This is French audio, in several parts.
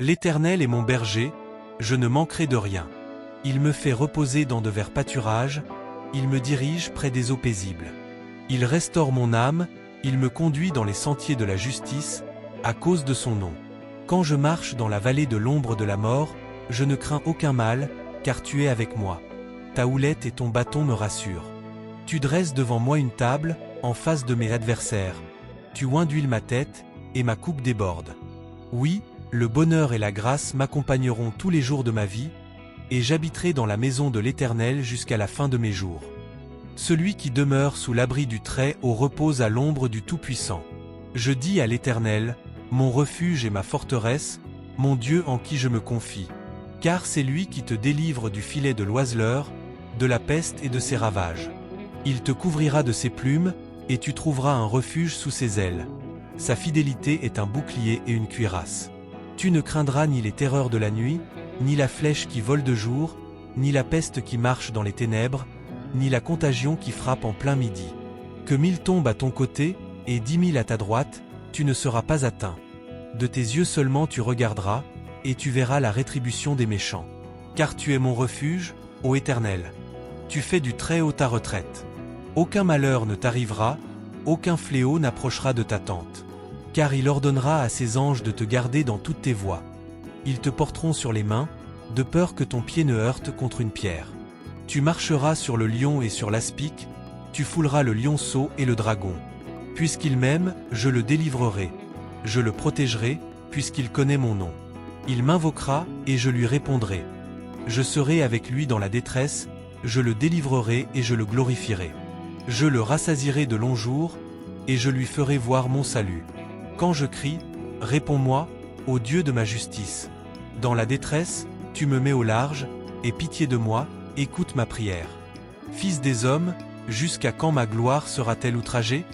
L'Éternel est mon berger, je ne manquerai de rien. Il me fait reposer dans de verts pâturages, il me dirige près des eaux paisibles. Il restaure mon âme, il me conduit dans les sentiers de la justice, à cause de son nom. Quand je marche dans la vallée de l'ombre de la mort, je ne crains aucun mal, car tu es avec moi. Ta houlette et ton bâton me rassurent. Tu dresses devant moi une table, en face de mes adversaires. Tu oins d'huile ma tête, et ma coupe déborde. Oui, le bonheur et la grâce m'accompagneront tous les jours de ma vie, et j'habiterai dans la maison de l'Éternel jusqu'à la fin de mes jours. Celui qui demeure sous l'abri du Très-Haut repose à l'ombre du Tout-Puissant. Je dis à l'Éternel, mon refuge et ma forteresse, mon Dieu en qui je me confie. Car c'est lui qui te délivre du filet de l'oiseleur, de la peste et de ses ravages. Il te couvrira de ses plumes, et tu trouveras un refuge sous ses ailes. Sa fidélité est un bouclier et une cuirasse. Tu ne craindras ni les terreurs de la nuit, ni la flèche qui vole de jour, ni la peste qui marche dans les ténèbres, ni la contagion qui frappe en plein midi. Que 1000 tombent à ton côté, et 10 000 à ta droite, tu ne seras pas atteint. De tes yeux seulement tu regarderas, et tu verras la rétribution des méchants. Car tu es mon refuge, ô Éternel. Tu fais du Très-Haut ta retraite. Aucun malheur ne t'arrivera, aucun fléau n'approchera de ta tente. Car il ordonnera à ses anges de te garder dans toutes tes voies. Ils te porteront sur les mains, de peur que ton pied ne heurte contre une pierre. Tu marcheras sur le lion et sur l'aspic, tu fouleras le lionceau et le dragon. Puisqu'il m'aime, je le délivrerai. Je le protégerai, puisqu'il connaît mon nom. Il m'invoquera, et je lui répondrai. Je serai avec lui dans la détresse, je le délivrerai et je le glorifierai. Je le rassasierai de longs jours, et je lui ferai voir mon salut. Quand je crie, réponds-moi, ô Dieu de ma justice. Dans la détresse, tu me mets au large, aie pitié de moi, écoute ma prière. Fils des hommes, jusqu'à quand ma gloire sera-t-elle outragée?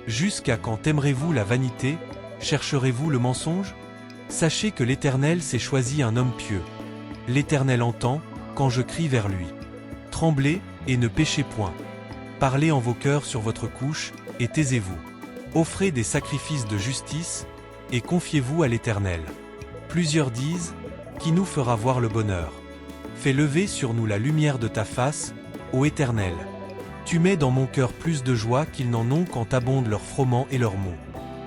Jusqu'à quand aimerez-vous la vanité, chercherez-vous le mensonge? Sachez que l'Éternel s'est choisi un homme pieux. L'Éternel entend, quand je crie vers lui. Tremblez, et ne péchez point. Parlez en vos cœurs sur votre couche, et taisez-vous. Offrez des sacrifices de justice, et confiez-vous à l'Éternel. Plusieurs disent, qui nous fera voir le bonheur? Fais lever sur nous la lumière de ta face, ô Éternel. Tu mets dans mon cœur plus de joie qu'ils n'en ont quand abondent leurs froment et leurs mots.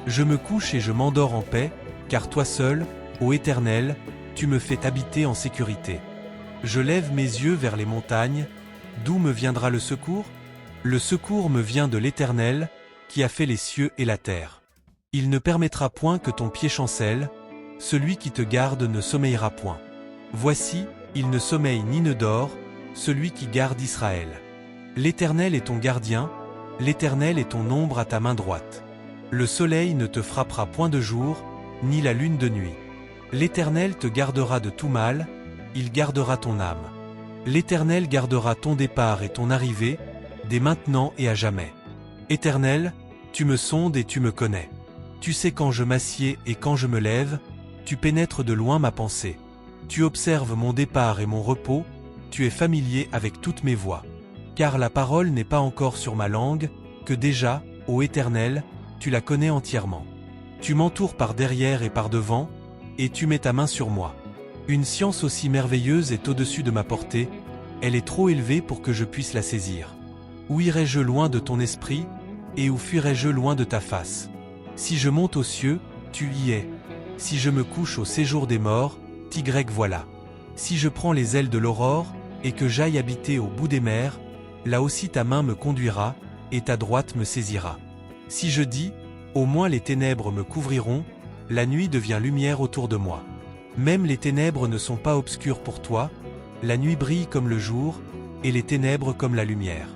Je me couche et je m'endors en paix, car toi seul, ô Éternel, tu me fais habiter en sécurité. Je lève mes yeux vers les montagnes, d'où me viendra le secours? Le secours me vient de l'Éternel, qui a fait les cieux et la terre. Il ne permettra point que ton pied chancelle, celui qui te garde ne sommeillera point. Voici, il ne sommeille ni ne dort, celui qui garde Israël. L'Éternel est ton gardien, l'Éternel est ton ombre à ta main droite. Le soleil ne te frappera point de jour, ni la lune de nuit. L'Éternel te gardera de tout mal, il gardera ton âme. L'Éternel gardera ton départ et ton arrivée, dès maintenant et à jamais. Éternel, tu me sondes et tu me connais. Tu sais quand je m'assieds et quand je me lève, tu pénètres de loin ma pensée. Tu observes mon départ et mon repos, tu es familier avec toutes mes voies. Car la parole n'est pas encore sur ma langue, que déjà, ô Éternel, tu la connais entièrement. Tu m'entoures par derrière et par devant, et tu mets ta main sur moi. Une science aussi merveilleuse est au-dessus de ma portée, elle est trop élevée pour que je puisse la saisir. Où irai-je loin de ton esprit, et où fuirai-je loin de ta face? Si je monte aux cieux, tu y es. Si je me couche au séjour des morts, t'y voilà. Si je prends les ailes de l'aurore, et que j'aille habiter au bout des mers, là aussi ta main me conduira, et ta droite me saisira. Si je dis, au moins les ténèbres me couvriront, la nuit devient lumière autour de moi. Même les ténèbres ne sont pas obscures pour toi, la nuit brille comme le jour, et les ténèbres comme la lumière.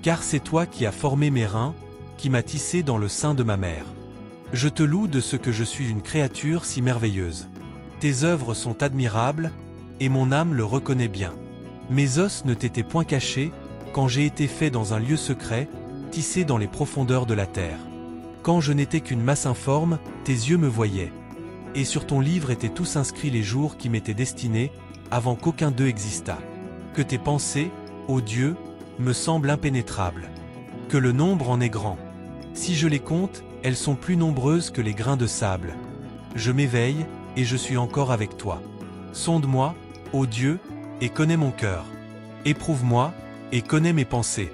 Car c'est toi qui as formé mes reins, qui m'as tissé dans le sein de ma mère. Je te loue de ce que je suis une créature si merveilleuse. Tes œuvres sont admirables, et mon âme le reconnaît bien. Mes os ne t'étaient point cachés, quand j'ai été fait dans un lieu secret, tissé dans les profondeurs de la terre. Quand je n'étais qu'une masse informe, tes yeux me voyaient. Et sur ton livre étaient tous inscrits les jours qui m'étaient destinés, avant qu'aucun d'eux existât. Que tes pensées, ô Dieu, me semblent impénétrables. Que le nombre en est grand. Si je les compte, elles sont plus nombreuses que les grains de sable. Je m'éveille, et je suis encore avec toi. Sonde-moi, ô Dieu, et connais mon cœur. Éprouve-moi, et connais mes pensées.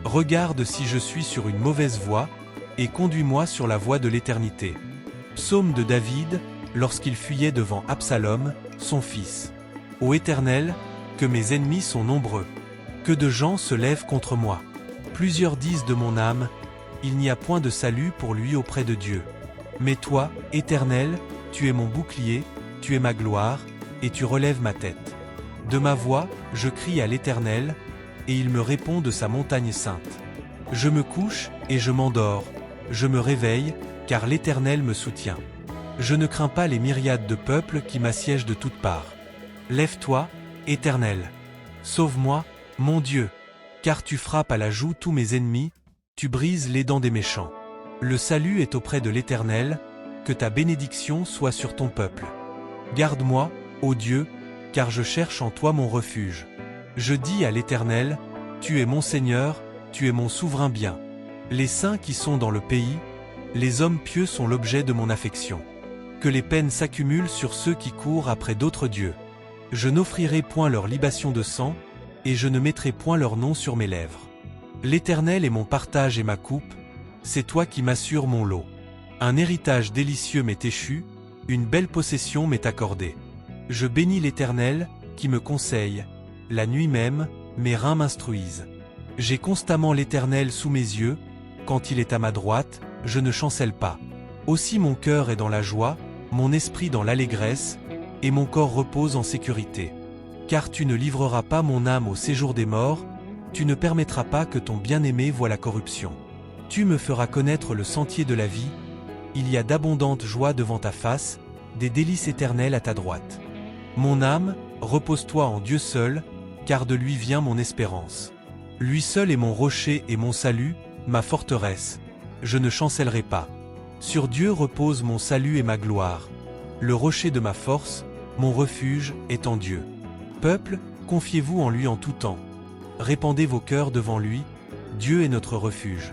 Regarde si je suis sur une mauvaise voie, et conduis-moi sur la voie de l'éternité. Psaume de David, lorsqu'il fuyait devant Absalom, son fils. Ô Éternel, que mes ennemis sont nombreux. Que de gens se lèvent contre moi. Plusieurs disent de mon âme, il n'y a point de salut pour lui auprès de Dieu. Mais toi, Éternel, tu es mon bouclier, tu es ma gloire, et tu relèves ma tête. De ma voix, je crie à l'Éternel, et il me répond de sa montagne sainte. Je me couche, et je m'endors, je me réveille, car l'Éternel me soutient. Je ne crains pas les myriades de peuples qui m'assiègent de toutes parts. Lève-toi, Éternel. Sauve-moi, mon Dieu, car tu frappes à la joue tous mes ennemis, tu brises les dents des méchants. Le salut est auprès de l'Éternel, que ta bénédiction soit sur ton peuple. Garde-moi, ô Dieu, car je cherche en toi mon refuge. Je dis à l'Éternel, tu es mon Seigneur, tu es mon souverain bien. Les saints qui sont dans le pays, les hommes pieux sont l'objet de mon affection. Que les peines s'accumulent sur ceux qui courent après d'autres dieux. Je n'offrirai point leur libation de sang, et je ne mettrai point leur nom sur mes lèvres. L'Éternel est mon partage et ma coupe, c'est toi qui m'assures mon lot. Un héritage délicieux m'est échu, une belle possession m'est accordée. Je bénis l'Éternel, qui me conseille, la nuit même, mes reins m'instruisent. J'ai constamment l'Éternel sous mes yeux, quand il est à ma droite, je ne chancelle pas. Aussi mon cœur est dans la joie, mon esprit dans l'allégresse, et mon corps repose en sécurité. Car tu ne livreras pas mon âme au séjour des morts, tu ne permettras pas que ton bien-aimé voie la corruption. Tu me feras connaître le sentier de la vie, il y a d'abondantes joies devant ta face, des délices éternelles à ta droite. Mon âme, repose-toi en Dieu seul, car de lui vient mon espérance. Lui seul est mon rocher et mon salut, ma forteresse. Je ne chancellerai pas. Sur Dieu repose mon salut et ma gloire. Le rocher de ma force, mon refuge, est en Dieu. Peuple, confiez-vous en lui en tout temps. Répandez vos cœurs devant lui, Dieu est notre refuge.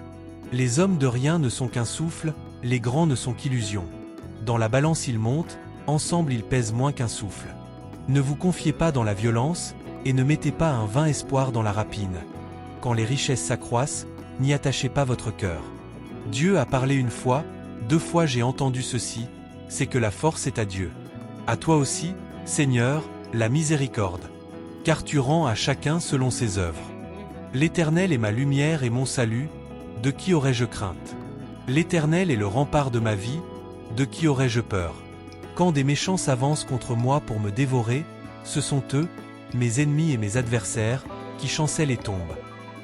Les hommes de rien ne sont qu'un souffle, les grands ne sont qu'illusions. Dans la balance ils montent, ensemble ils pèsent moins qu'un souffle. Ne vous confiez pas dans la violence, et ne mettez pas un vain espoir dans la rapine. Quand les richesses s'accroissent, n'y attachez pas votre cœur. Dieu a parlé une fois, 2 fois j'ai entendu ceci, c'est que la force est à Dieu. À toi aussi, Seigneur, la miséricorde. Car tu rends à chacun selon ses œuvres. L'Éternel est ma lumière et mon salut, de qui aurais-je crainte? L'Éternel est le rempart de ma vie, de qui aurais-je peur? Quand des méchants s'avancent contre moi pour me dévorer, ce sont eux, mes ennemis et mes adversaires, qui chancellent et tombent.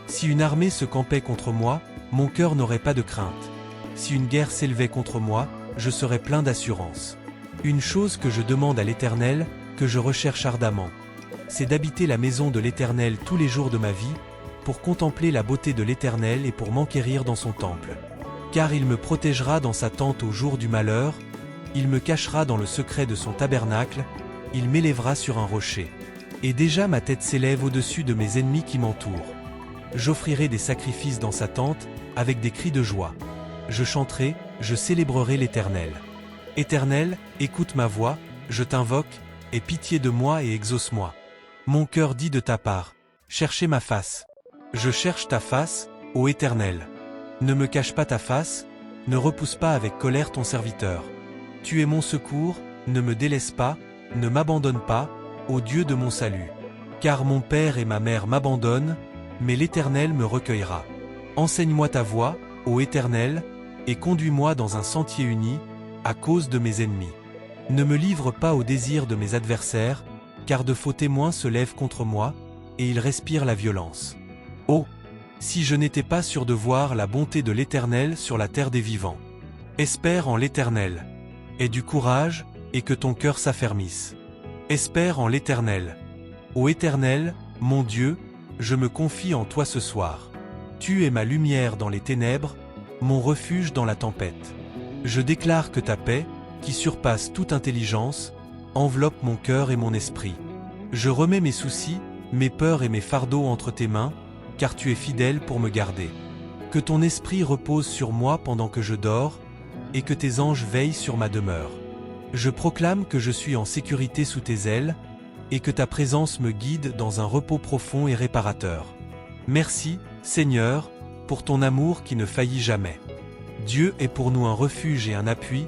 Si une armée se campait contre moi, mon cœur n'aurait pas de crainte. Si une guerre s'élevait contre moi, je serais plein d'assurance. Une chose que je demande à l'Éternel, que je recherche ardemment, c'est d'habiter la maison de l'Éternel tous les jours de ma vie, pour contempler la beauté de l'Éternel et pour m'enquérir dans son temple. Car il me protégera dans sa tente au jour du malheur, il me cachera dans le secret de son tabernacle, il m'élèvera sur un rocher. Et déjà ma tête s'élève au-dessus de mes ennemis qui m'entourent. J'offrirai des sacrifices dans sa tente, avec des cris de joie. Je chanterai, je célébrerai l'Éternel. Éternel, écoute ma voix, je t'invoque, aie pitié de moi et exauce-moi. Mon cœur dit de ta part, cherchez ma face. Je cherche ta face, ô Éternel. Ne me cache pas ta face, ne repousse pas avec colère ton serviteur. Tu es mon secours, ne me délaisse pas, ne m'abandonne pas, ô Dieu de mon salut. Car mon père et ma mère m'abandonnent, mais l'Éternel me recueillera. Enseigne-moi ta voie, ô Éternel, et conduis-moi dans un sentier uni, à cause de mes ennemis. Ne me livre pas au désir de mes adversaires, car de faux témoins se lèvent contre moi, et ils respirent la violence. Oh! Si je n'étais pas sûr de voir la bonté de l'Éternel sur la terre des vivants. Espère en l'Éternel. Aie du courage, et que ton cœur s'affermisse. Espère en l'Éternel. Ô Éternel, mon Dieu, je me confie en toi ce soir. Tu es ma lumière dans les ténèbres, mon refuge dans la tempête. Je déclare que ta paix, qui surpasse toute intelligence, enveloppe mon cœur et mon esprit. Je remets mes soucis, mes peurs et mes fardeaux entre tes mains, car tu es fidèle pour me garder. Que ton esprit repose sur moi pendant que je dors, et que tes anges veillent sur ma demeure. Je proclame que je suis en sécurité sous tes ailes, et que ta présence me guide dans un repos profond et réparateur. Merci, Seigneur, pour ton amour qui ne faillit jamais. Dieu est pour nous un refuge et un appui,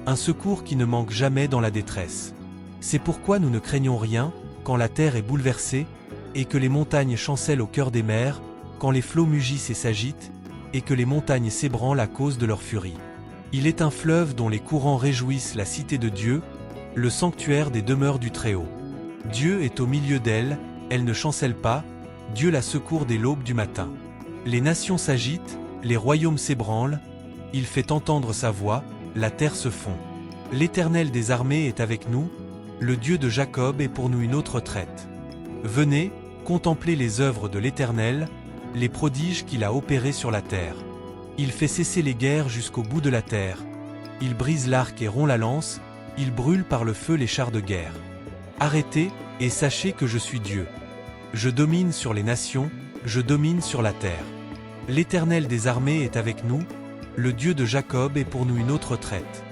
un secours qui ne manque jamais dans la détresse. C'est pourquoi nous ne craignons rien, quand la terre est bouleversée, et que les montagnes chancellent au cœur des mers, quand les flots mugissent et s'agitent, et que les montagnes s'ébranlent à cause de leur furie. Il est un fleuve dont les courants réjouissent la cité de Dieu, le sanctuaire des demeures du Très-Haut. Dieu est au milieu d'elle, elle ne chancelle pas, Dieu la secourt dès l'aube du matin. Les nations s'agitent, les royaumes s'ébranlent, il fait entendre sa voix, la terre se fond. L'Éternel des armées est avec nous, le Dieu de Jacob est pour nous une autre retraite. Venez, contemplez les œuvres de l'Éternel, les prodiges qu'il a opérés sur la terre. Il fait cesser les guerres jusqu'au bout de la terre. Il brise l'arc et rompt la lance, il brûle par le feu les chars de guerre. Arrêtez, et sachez que je suis Dieu. Je domine sur les nations, je domine sur la terre. L'Éternel des armées est avec nous, le Dieu de Jacob est pour nous une autre retraite.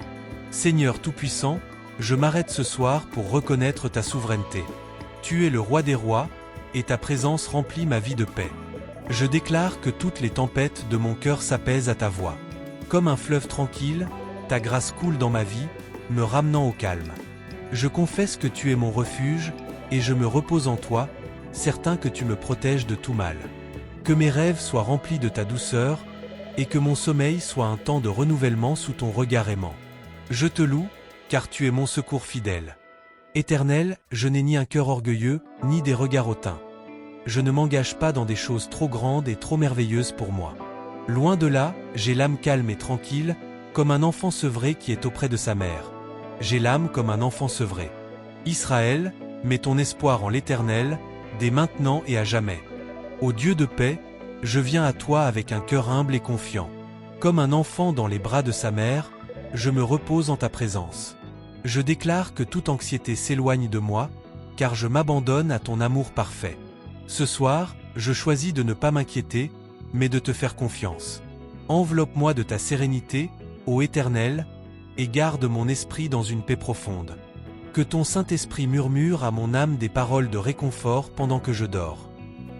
Seigneur Tout-Puissant, je m'arrête ce soir pour reconnaître ta souveraineté. Tu es le roi des rois, et ta présence remplit ma vie de paix. Je déclare que toutes les tempêtes de mon cœur s'apaisent à ta voix. Comme un fleuve tranquille, ta grâce coule dans ma vie, me ramenant au calme. Je confesse que tu es mon refuge, et je me repose en toi, certain que tu me protèges de tout mal. Que mes rêves soient remplis de ta douceur, et que mon sommeil soit un temps de renouvellement sous ton regard aimant. Je te loue, car tu es mon secours fidèle. Éternel, je n'ai ni un cœur orgueilleux, ni des regards hautains. Je ne m'engage pas dans des choses trop grandes et trop merveilleuses pour moi. Loin de là, j'ai l'âme calme et tranquille, comme un enfant sevré qui est auprès de sa mère. J'ai l'âme comme un enfant sevré. Israël, mets ton espoir en l'Éternel, dès maintenant et à jamais. Ô Dieu de paix, je viens à toi avec un cœur humble et confiant. Comme un enfant dans les bras de sa mère, je me repose en ta présence. Je déclare que toute anxiété s'éloigne de moi, car je m'abandonne à ton amour parfait. Ce soir, je choisis de ne pas m'inquiéter, mais de te faire confiance. Enveloppe-moi de ta sérénité, ô Éternel, et garde mon esprit dans une paix profonde. Que ton Saint-Esprit murmure à mon âme des paroles de réconfort pendant que je dors.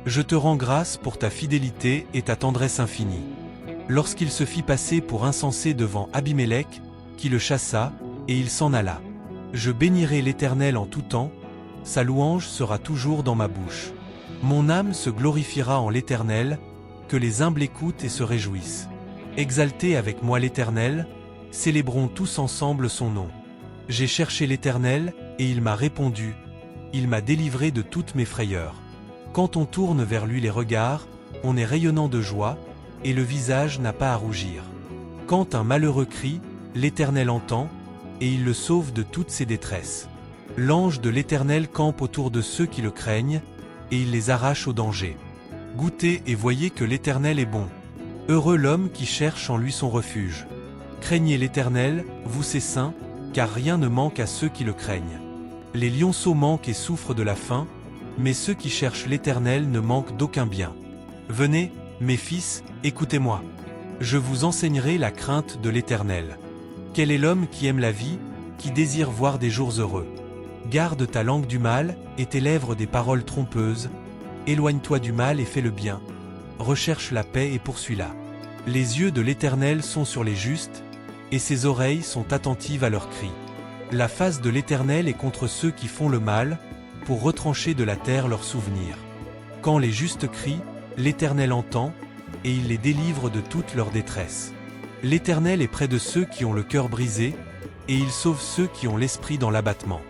Je te rends grâce pour ta fidélité et ta tendresse infinie. Lorsqu'il se fit passer pour insensé devant Abimélec, qui le chassa, et il s'en alla. Je bénirai l'Éternel en tout temps, sa louange sera toujours dans ma bouche. Mon âme se glorifiera en l'Éternel, que les humbles écoutent et se réjouissent. Exaltez avec moi l'Éternel, célébrons tous ensemble son nom. J'ai cherché l'Éternel, et il m'a répondu, il m'a délivré de toutes mes frayeurs. Quand on tourne vers lui les regards, on est rayonnant de joie, et le visage n'a pas à rougir. Quand un malheureux crie, l'Éternel entend, et il le sauve de toutes ses détresses. L'ange de l'Éternel campe autour de ceux qui le craignent, et il les arrache au danger. Goûtez et voyez que l'Éternel est bon. Heureux l'homme qui cherche en lui son refuge. Craignez l'Éternel, vous ses saints, car rien ne manque à ceux qui le craignent. Les lionceaux manquent et souffrent de la faim, mais ceux qui cherchent l'Éternel ne manquent d'aucun bien. Venez, mes fils, écoutez-moi. Je vous enseignerai la crainte de l'Éternel. Quel est l'homme qui aime la vie, qui désire voir des jours heureux? Garde ta langue du mal, et tes lèvres des paroles trompeuses. Éloigne-toi du mal et fais le bien. Recherche la paix et poursuis-la. Les yeux de l'Éternel sont sur les justes, et ses oreilles sont attentives à leurs cris. La face de l'Éternel est contre ceux qui font le mal, pour retrancher de la terre leurs souvenirs. Quand les justes crient, l'Éternel entend, et il les délivre de toute leur détresse. L'Éternel est près de ceux qui ont le cœur brisé, et il sauve ceux qui ont l'esprit dans l'abattement.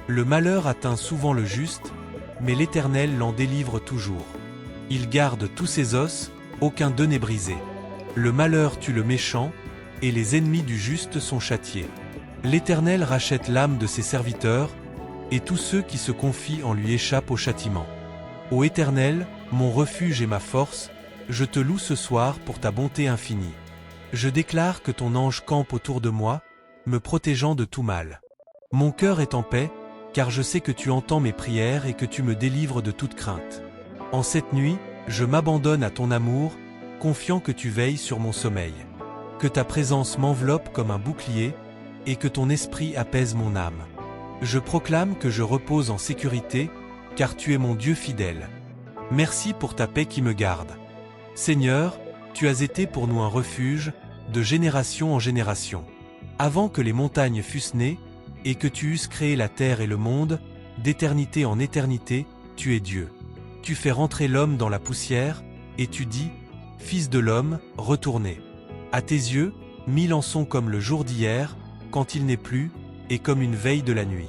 Le malheur atteint souvent le juste, mais l'Éternel l'en délivre toujours. Il garde tous ses os, aucun d'eux n'est brisé. Le malheur tue le méchant, et les ennemis du juste sont châtiés. L'Éternel rachète l'âme de ses serviteurs, et tous ceux qui se confient en lui échappent au châtiment. Ô Éternel, mon refuge et ma force, je te loue ce soir pour ta bonté infinie. Je déclare que ton ange campe autour de moi, me protégeant de tout mal. Mon cœur est en paix, car je sais que tu entends mes prières et que tu me délivres de toute crainte. En cette nuit, je m'abandonne à ton amour, confiant que tu veilles sur mon sommeil. Que ta présence m'enveloppe comme un bouclier, et que ton esprit apaise mon âme. Je proclame que je repose en sécurité, car tu es mon Dieu fidèle. Merci pour ta paix qui me garde. Seigneur, tu as été pour nous un refuge, de génération en génération. Avant que les montagnes fussent nées, et que tu eusses créé la terre et le monde, d'éternité en éternité, tu es Dieu. Tu fais rentrer l'homme dans la poussière, et tu dis, « Fils de l'homme, retournez. » À tes yeux, 1000 ans sont comme le jour d'hier, quand il n'est plus, et comme une veille de la nuit.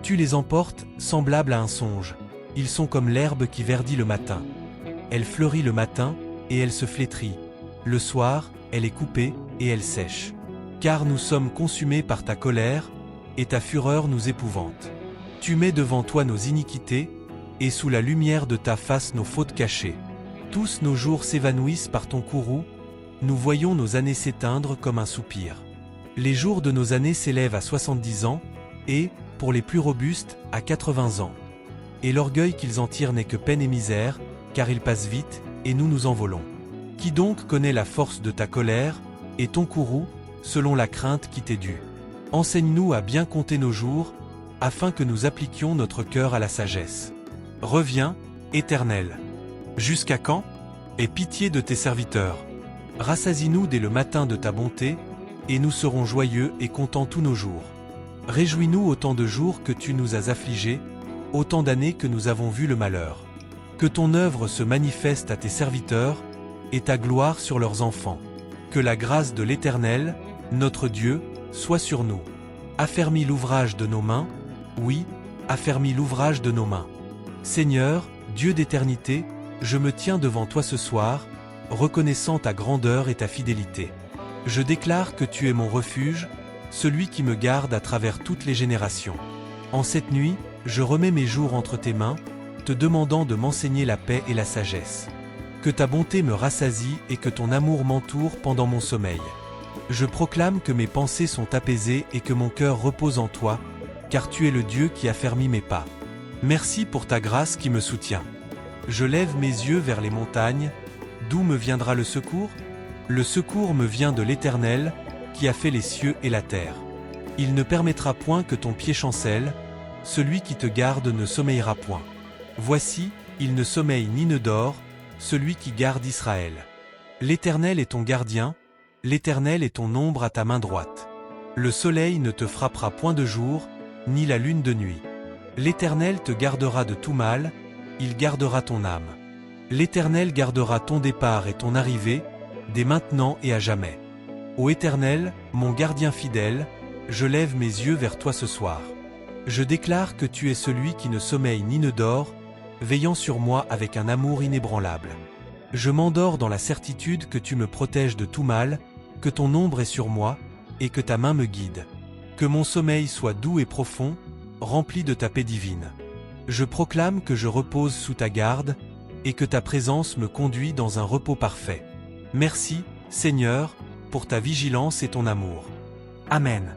Tu les emportes, semblables à un songe. Ils sont comme l'herbe qui verdit le matin. Elle fleurit le matin, et elle se flétrit. Le soir, elle est coupée, et elle sèche. Car nous sommes consumés par ta colère, et ta fureur nous épouvante. Tu mets devant toi nos iniquités, et sous la lumière de ta face nos fautes cachées. Tous nos jours s'évanouissent par ton courroux, nous voyons nos années s'éteindre comme un soupir. Les jours de nos années s'élèvent à 70 ans, et, pour les plus robustes, à 80 ans. Et l'orgueil qu'ils en tirent n'est que peine et misère, car ils passent vite, et nous nous envolons. Qui donc connaît la force de ta colère, et ton courroux, selon la crainte qui t'est due? Enseigne-nous à bien compter nos jours, afin que nous appliquions notre cœur à la sagesse. Reviens, Éternel. Jusqu'à quand? Aie pitié de tes serviteurs. Rassasie-nous dès le matin de ta bonté, et nous serons joyeux et contents tous nos jours. Réjouis-nous autant de jours que tu nous as affligés, autant d'années que nous avons vu le malheur. Que ton œuvre se manifeste à tes serviteurs, et ta gloire sur leurs enfants. Que la grâce de l'Éternel, notre Dieu, soit sur nous. Affermis l'ouvrage de nos mains, oui, affermis l'ouvrage de nos mains. Seigneur, Dieu d'éternité, je me tiens devant toi ce soir, reconnaissant ta grandeur et ta fidélité. Je déclare que tu es mon refuge, celui qui me garde à travers toutes les générations. En cette nuit, je remets mes jours entre tes mains, te demandant de m'enseigner la paix et la sagesse. Que ta bonté me rassasie et que ton amour m'entoure pendant mon sommeil. Je proclame que mes pensées sont apaisées et que mon cœur repose en toi, car tu es le Dieu qui affermit mes pas. Merci pour ta grâce qui me soutient. Je lève mes yeux vers les montagnes, d'où me viendra le secours? Le secours me vient de l'Éternel, qui a fait les cieux et la terre. Il ne permettra point que ton pied chancelle, celui qui te garde ne sommeillera point. Voici, il ne sommeille ni ne dort, celui qui garde Israël. L'Éternel est ton gardien, l'Éternel est ton ombre à ta main droite. Le soleil ne te frappera point de jour, ni la lune de nuit. L'Éternel te gardera de tout mal, il gardera ton âme. L'Éternel gardera ton départ et ton arrivée, dès maintenant et à jamais. Ô Éternel, mon gardien fidèle, je lève mes yeux vers toi ce soir. Je déclare que tu es celui qui ne sommeille ni ne dort, veillant sur moi avec un amour inébranlable. Je m'endors dans la certitude que tu me protèges de tout mal, que ton ombre est sur moi, et que ta main me guide. Que mon sommeil soit doux et profond, rempli de ta paix divine. Je proclame que je repose sous ta garde, et que ta présence me conduit dans un repos parfait. Merci, Seigneur, pour ta vigilance et ton amour. Amen.